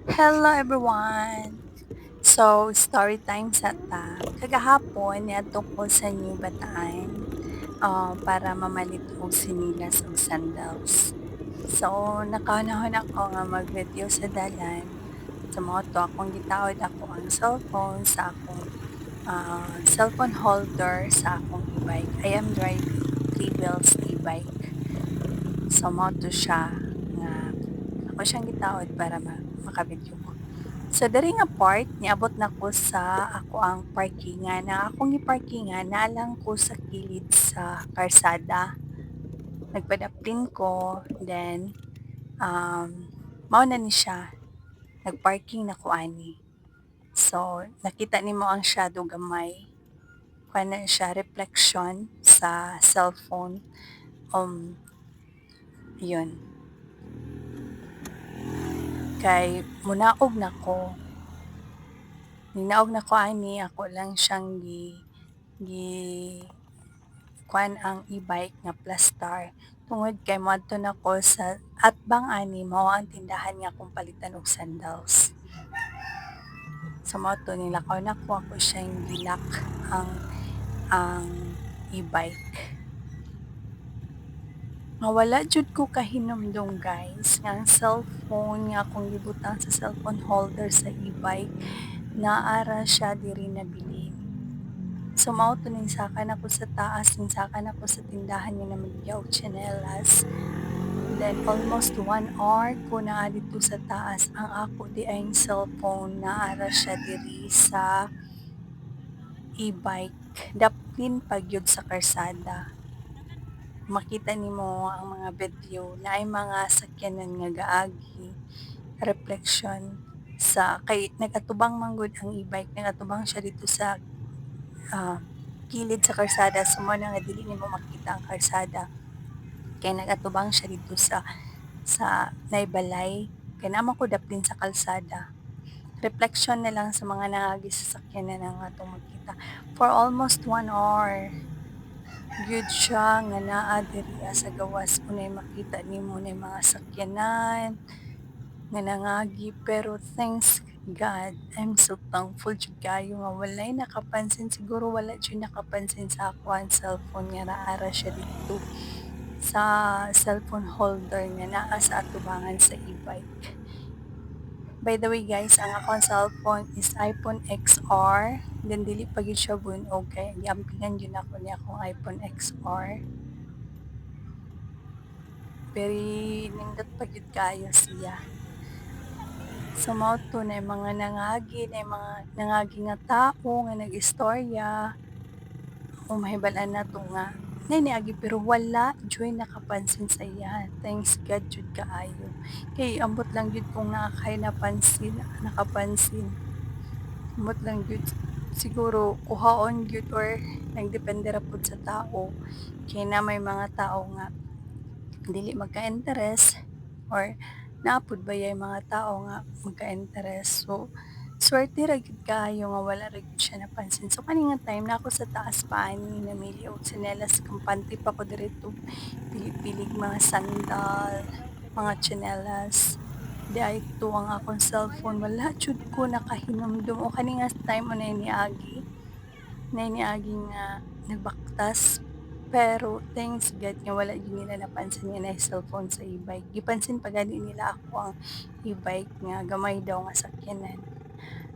Hello everyone! So, story time sa ta. Kagahapon, niadto ko sa New Bataan para mamalit og sinilas ug sandals. So, nakaunahon ako nga mag-video sa dalan. Sa mga to akong gitaod ako ang cellphone sa akong cellphone holder sa akong e-bike. I am driving 3 wheels e-bike. So, mo to siya nga ako siyang gitaod para maka-video ko. Sa diri nga part niabot nako sa ako ang parkingan na akong giparkingan naalang ko sa kilid sa karsada. Nagpadaplin ko then, mao na ni siya, nagparking na ko ani. So, nakita nimo ang shadow gamay, kuha na siya reflection sa cellphone, yun. Kay munaog nako, ninaog nako ani ako lang siyang gi kuan ang e-bike nga plastar tungod kay moadto nako sa atbang ani mao ang tindahan nga akong palitan og sandals. Sa mao to nilakaw nako ako siyang gilock ang e-bike. Nga wala jud ko kahinumdum guys nga ang cellphone nga akong gibutang sa cellphone holder sa e-bike naara siya diri nabilin. So mao to ninsakan ako sa taas, ninsakan ako sa tindahan nga namaligya og tsinelas. Then almost 1 hour ko naa dito sa taas, ang ako di ay cellphone naara siya diri sa e-bike, daplin pagyud sa karsada. Makita nimo ang mga video naay mga sakyanan nga gaagi, reflection sa kay nagatubang man gud ang e-bike, nagatubang siya dito sa ah, kilid sa karsada so mao na nga dili nimo makita ang karsada. Kay nagatubang siya dito sa naibalay, kay naman ko daplin sa kalsada. Reflection na lang sa mga nangagi sa sakyanan ang atong makita. For almost 1 hour, gyud siya nga naa diriya sa gawas unay makita nimo nay mga sakyanan nga nangagi pero thanks God, I'm so thankful jud kaayo nga walay nakapansin, siguro wala jud nakapansin sa ako ang cellphone nga naara siya dito sa cellphone holder nga naa sa atubangan sa e-bike. By the way guys, ang akong cellphone is iPhone XR, then dili pa gyud siya bunog kay giampingan gyud ako ni akong iPhone XR. Very nindot pa gyud kaayo siya. So mao to na mga nangagi, na mga nangagi nga tao nga nag-istorya. O mahibalaan nato nga nay niagi pero wala joy nakapansin sa iya. Thanks God jud kaayo. Kay ambot lang jud kung naa kay nakapansin. Ambot lang jud siguro kuhaon jud or nagdepende ra pud sa tao. Kay na may mga tao nga dili magka-interes or naapod bayay mga tao nga magka-interes. So, swerte ra gyud kaayo nga wala ra gyud siya napansin. So, kani nga time na ako sa taas pa ani namili og tsinelas, kampante pa ko diretso pili-pilig mga sandal, mga tsinelas. Di ay to ang akong cellphone, wala jud ko nakahinumdum o kani nga time unay niagi nga nagbaktas. Pero thanks God nga wala gyud nila napansin nga naay cellphone sa e-bike. Gipansin pa gani nila ako ang e-bike nga gamay daw nga sakyanan.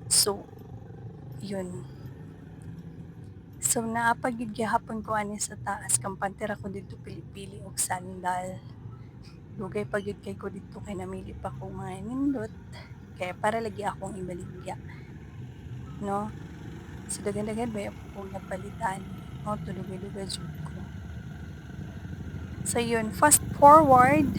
So, yun. So, naa pa gyud gihapon ko ani sa taas, kampante ra ko dito pili-pili og sandal. Dugay pa gyud kay ko dito kay namili pa ko mga nindot. Kaya para lagi akong ibaligya, no? So, daghan-daghan ba ako napalitan. Mao to dugay-dugay jud ko. So, yun. Fast forward.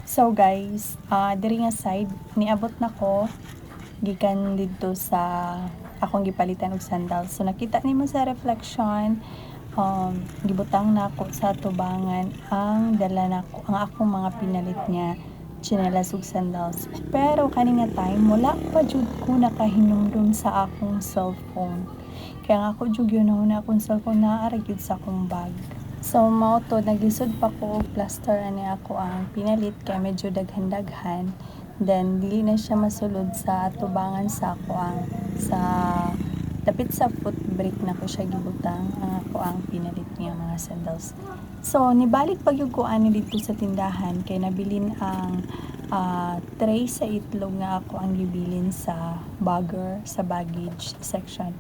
So guys, diri nga side niabot na ko gikan didto sa akong gipalitan og sandals. So nakita nimo sa reflection, gibutang nako sa tubangan ang dala nako ang akong mga pinalit nga tsinelas ug sandals. Pero kani nga time wala pa jud ko nakahinumdum sa akong cellphone. Kaya nga ako jud yun na akong cellphone naa ra gyud sa akong bag. So mao to naglisod pa ko og plaster ani ako ang pinalit kay medyo daghan-daghan. Then dili na siya masulod sa tubangan sa ako ang sa dapit sa foot brake na ko siya gibutang ang ako ang pinalit niya mga sandals. So nibalik pag yung ko ani dito sa tindahan kay nabilin ang tray sa itlog nga ako ang gibilin sa sa baggage section.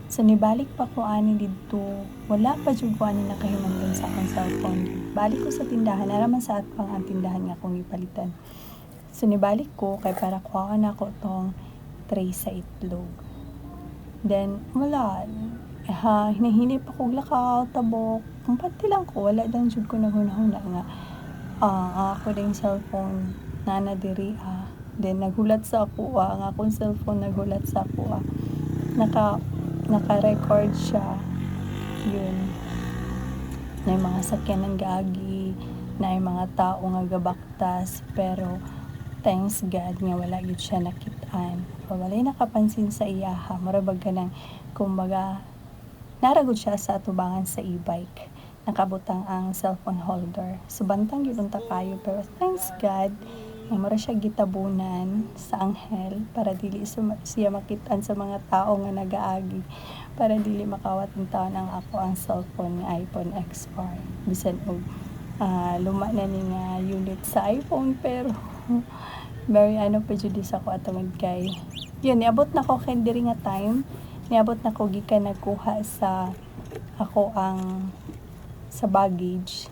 So nibalik pa ko ani dito, wala pa jud ko ani nakahinangdan sa akong cellphone. Balik ko sa tindahan, naraman sa atpang ang tindahan nga akong gipalitan. So nibalik ko kay para kuhaan ako tong tray sa itlog. Then wala, hinahinay pa kog lakaw tabok. Kumpati lang ko, wala lang jud ko naghunahuna nga ako ding cellphone nana diri Then naghulat sa ako ang akong cellphone naghulat sa ako naka-record siya. Yun. Na yung mga sakyanan gaagi, na yung mga tao nga gabaktas, pero thanks God nga wala yun siya nakitaan. O walay nakapansin sa iyaha, marabag ka ng, kumbaga, naragod siya sa atubangan sa e-bike. Nakabutang ang cellphone holder. So bantang yun unta kayo, pero thanks God, nga mura siya gitabunan sa anghel para dili siya makitaan sa mga tao nga nagaagi, para dili makawat ng taon ang ako ang cellphone nga iPhone X4 bisan og luma na ni nga unit sa iPhone, pero very pa jud sa ko atawid kay yun niabot na ko kay diri nga time niabot na ko gikan nagkuha sa ako ang sa baggage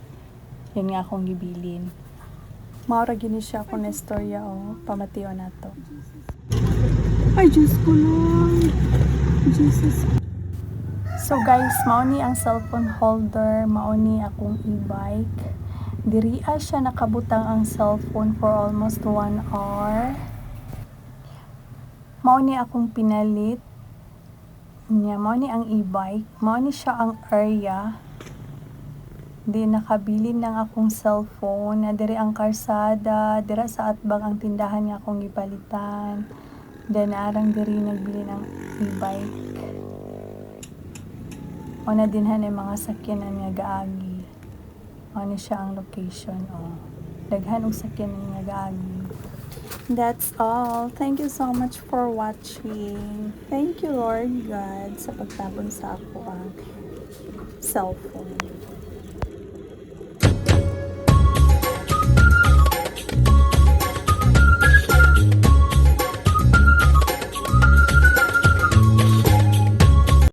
yun nga akong gibilin. Maura gini siya ako na istorya pamatiyo na to. Ay, Diyos ko lang. Jesus. So guys, mauni ang cellphone holder, mauni akong e-bike. Diriya siya nakabutang ang cellphone for almost 1 hour. Mauni akong pinalit. Mauni ang e-bike. Mauni siya ang area. Di nakabilin lang akong cellphone na diri ang karsada, dira sa atbang ang tindahan nga akong gipalitan. Then arang diri nagbili ng e-bike. Una dinhan ay mga sakyanan nga gaagi. Ano siya ang location daghan og sakyanan nga gaagi. That's all. Thank you so much for watching. Thank you Lord God sa pagtabon sa ako ang cellphone.